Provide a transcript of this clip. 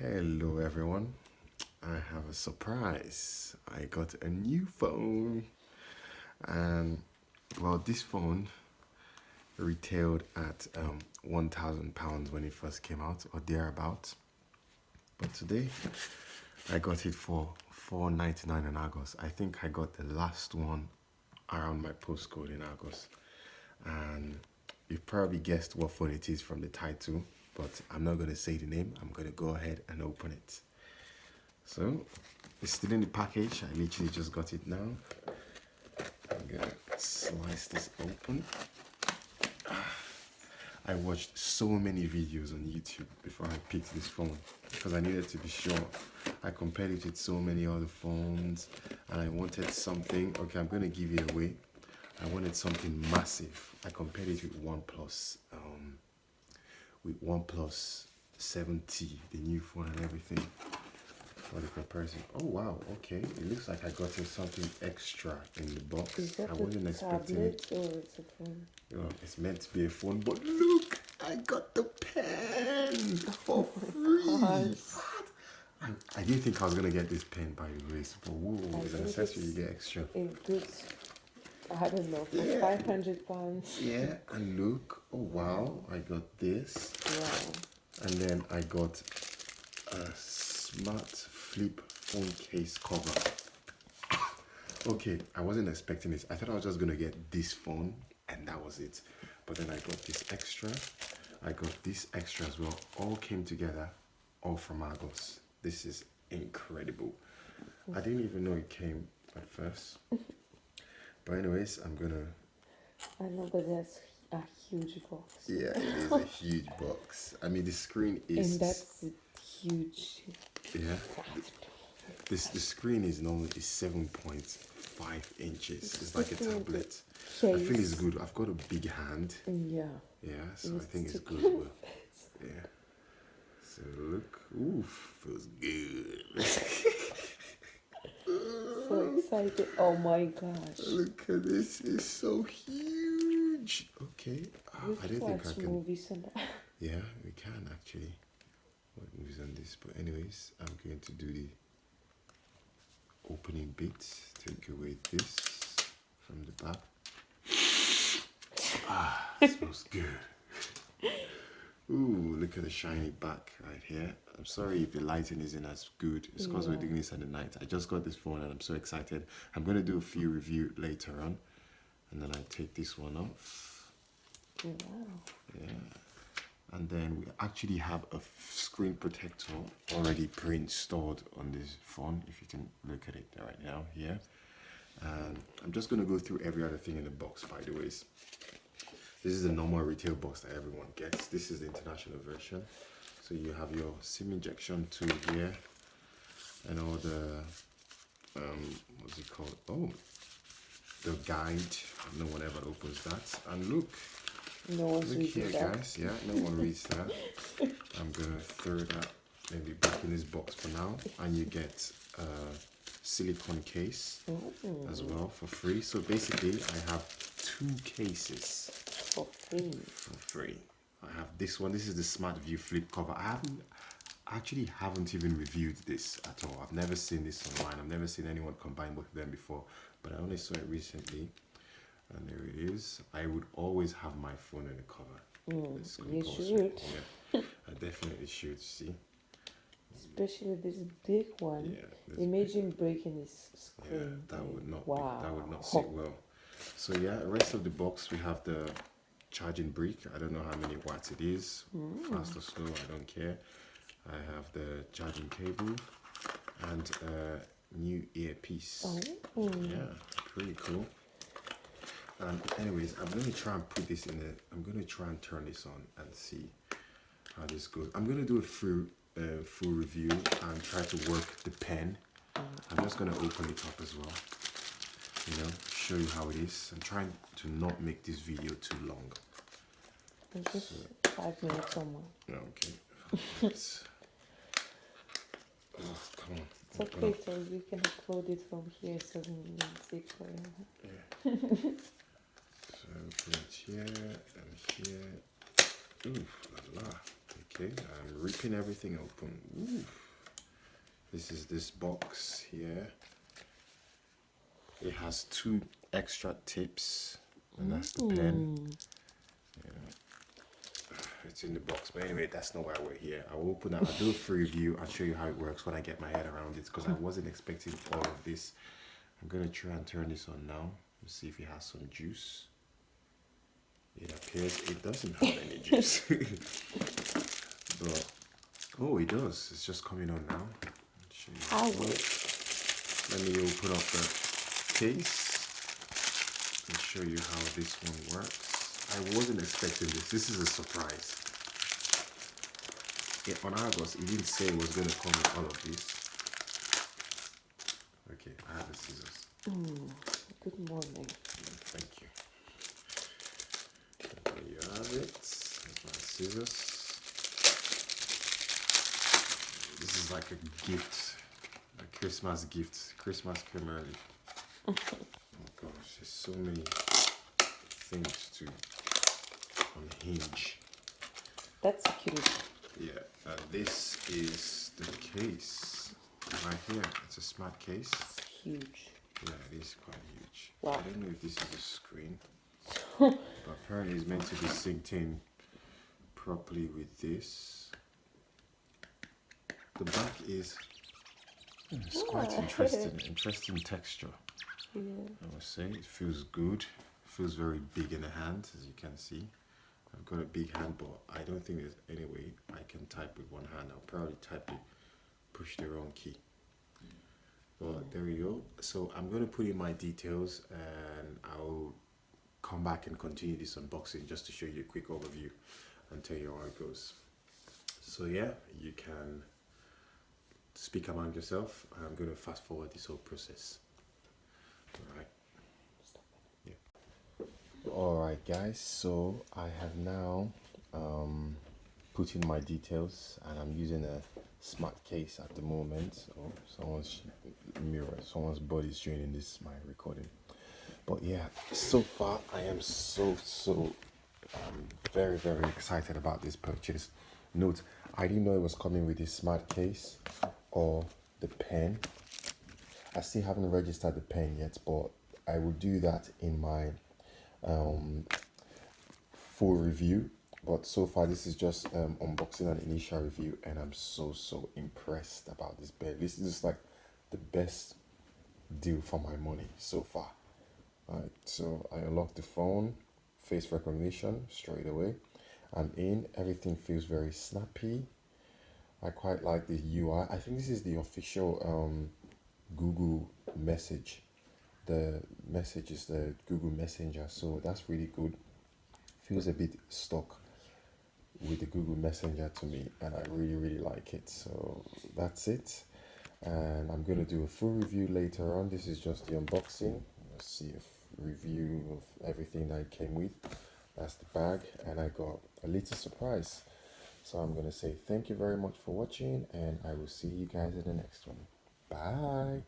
Hello everyone, I have a surprise. I got a new phone and well this phone retailed at £1,000 when it first came out or thereabouts. But today I got it for £4.99 in Argos. I think I got the last one around my postcode in Argos. And you've probably guessed what phone it is from the title, but I'm not going to say the name. I'm going to go ahead and open it. So it's still in the package. I literally just got it now. I'm going to slice this open. I watched so many videos on YouTube before I picked this phone because I needed to be sure. I compared it with so many other phones and I wanted something. Okay, I'm going to give it away. I wanted something massive. I compared it with OnePlus 7T, the new phone and everything. For the comparison. Oh wow, okay. It looks like I got something extra in the box. Is that I wasn't expecting tablet it. or it's a phone? It's meant to be a phone, but look, I got the pen for free. What? I didn't think I was gonna get this pen by the way, but whoa, it's an accessory you get extra. It goods, I don't know, for £500. Yeah, and look, oh wow, I got this. Wow. And then I got a smart flip phone case cover. Okay, I wasn't expecting this. I thought I was just gonna get this phone and that was it. But then I got this extra. I got this extra as well. All came together, all from Argos. This is incredible. I didn't even know it came at first. But anyways, I'm gonna... I know, but that's a huge box. Yeah, it is a huge box. I mean, the screen is... And that's huge. Yeah. The screen is normally 7.5 inches. It's like a tablet. I feel it's good. I've got a big hand. Yeah. Yeah, so I think it's good. Well. Yeah. So look. Oof, feels good. So excited. Oh my gosh. Look at this. It's so huge. Okay. I didn't think I can. Movies on that. Yeah, we can actually. What movies on this? But anyways, I'm going to do the opening bit. Take away this from the back. It smells good. Ooh, look at the shiny back right here. I'm sorry if the lighting isn't as good. It's because we're doing this at the night. I just got this phone and I'm so excited. I'm going to do a few reviews later on. And then I take this one off. Wow. Yeah. And then we actually have a screen protector already pre-installed on this phone. If you can look at it right now here. And I'm just going to go through every other thing in the box, by the way. This is the normal retail box that everyone gets. This is the international version. So you have your SIM injection tool here. And all the, what's it called? Oh, the guide. No one ever opens that. And look. No one's Look here, that. guys. Yeah, no one reads that. I'm gonna throw that maybe back in this box for now, and you get a silicone case as well for free. So basically, I have 2 cases For free. for free. I have this one. This is the Smart View flip cover. I haven't even reviewed this at all. I've never seen this online. I've never seen anyone combine both of them before, but I only saw it recently. And there it is. I would always have my phone in the cover. You should. Yeah, I definitely should. See. Especially this big one. Yeah, Imagine breaking this screen. Yeah, that would not. Wow. That would not sit well. So yeah, the rest of the box we have the charging brick. I don't know how many watts it is. Fast or slow, I don't care. I have the charging cable and a new earpiece. Yeah, pretty cool. Anyways, I'm going to try and put this in I'm going to try and turn this on and see how this goes. I'm going to do a full review and try to work the pen. I'm just going to open it up as well. You know, show you how it is. I'm trying to not make this video too long. Just 5 minutes or more. Okay. 5 minutes. Oh, come on. It's okay, so you can upload it from here so we can see it forever. Yeah. So put it here and here. Ooh, la la. Okay, I'm ripping everything open. Ooh. This is this box here. It has 2 extra tips, and that's the pen. Yeah. It's in the box, but anyway, that's not why we're here. I'll open that. I'll do a free review. I'll show you how it works when I get my head around it, because I wasn't expecting all of this. I'm gonna try and turn this on now. Let's see if it has some juice. It appears it doesn't have any juice. But oh, it does. It's just coming on now. I'll show you how it works. Let me open up the case and show you how this one works. I wasn't expecting this. This is a surprise. On August, it didn't say it was going to come with all of this. Okay, I have the scissors. Good morning. Thank you. There you have it. There's my scissors. This is like a gift, a Christmas gift. Christmas came early. Oh gosh, there's so many things to unhinge. That's cute. Yeah, this is the case right here. It's a smart case. It's huge. Yeah, it is quite huge. Wow. I don't know if this is a screen, but apparently it's meant to be synced in properly with this. The back is it's quite interesting texture. Yeah. I must say, it feels good. It feels very big in the hand, as you can see. I've got a big hand, but I don't think there's any way I can type with one hand. I'll probably push the wrong key. But there we go. So I'm going to put in my details, and I'll come back and continue this unboxing just to show you a quick overview and tell you how it goes. So yeah, you can speak among yourself. I'm going to fast forward this whole process. Alright. Yeah. Alright guys, so I have now put in my details, and I'm using a smart case at the moment. Oh, someone's body is showing in this my recording. But yeah, so far I am so very excited about this purchase. Note, I didn't know it was coming with this smart case or the pen. I still haven't registered the pen yet, but I will do that in my full review. But so far this is just unboxing and initial review, and I'm so impressed about this pen. This is like the best deal for my money so far. Alright, so I unlocked the phone, face recognition straight away. I'm in. Everything feels very snappy. I quite like the UI. I think this is the official Google message. The message is the Google Messenger, so that's really good. Feels a bit stuck with the Google Messenger to me, and I really like it. So that's it, and I'm going to do a full review later on. This is just the unboxing. Let's see a review of everything that it came with. That's the bag, and I got a little surprise. So I'm going to say thank you very much for watching, and I will see you guys in the next one. Bye.